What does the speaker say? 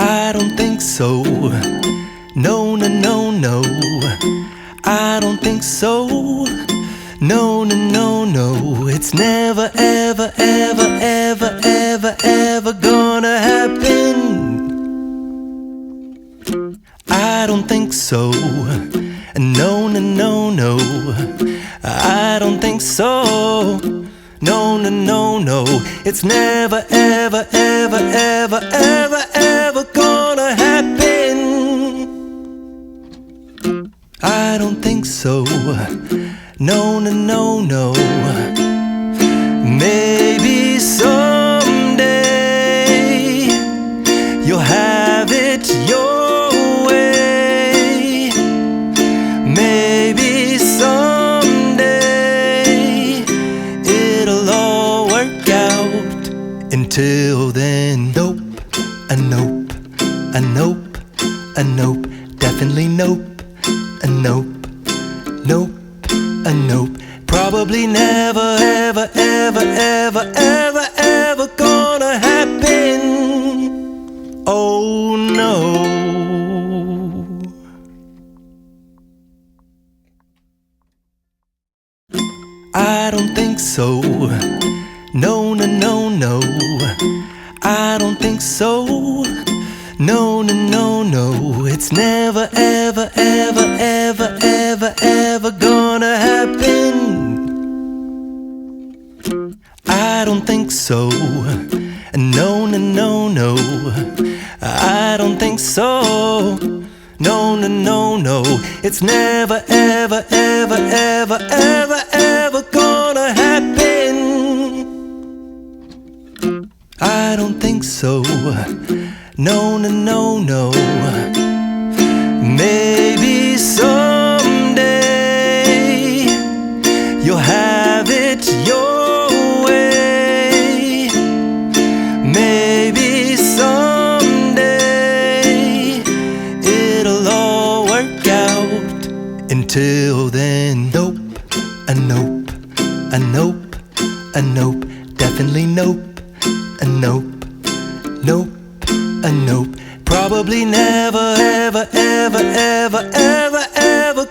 I don't think so. No, no, no, no. I don't think so. No, no, no, no. It's never, ever, ever, ever, ever, ever gonna happen. I don't think so. No, no, no, no. I don't think so. No, no, no, no. It's never, ever, ever, ever, ever, ever gonna happen. I don't think so. No, no, no, no. Maybe someday you'll have it your way. Maybe someday it'll all work out. Until then, nope, a nope, a nope, a nope, definitely nope, a nope, nope, a nope. Probably never, ever, ever, ever, ever, ever gonna happen. Oh no. I don't think so. No, no, no, no. I don't think so. No, no, no, no. It's never, ever, ever, ever, ever, ever gonna happen. I don't think so. No, no, no, no. I don't think so. No, no, no, no. It's never, ever, ever, ever, ever, ever gonna happen. I don't think so. No, no, no, no. Maybe someday you'll have it your way. Maybe someday it'll all work out. Until then, nope, a nope, a nope, a nope, definitely nope, a nope, nope, a nope. Probably never, ever, ever, ever, ever, ever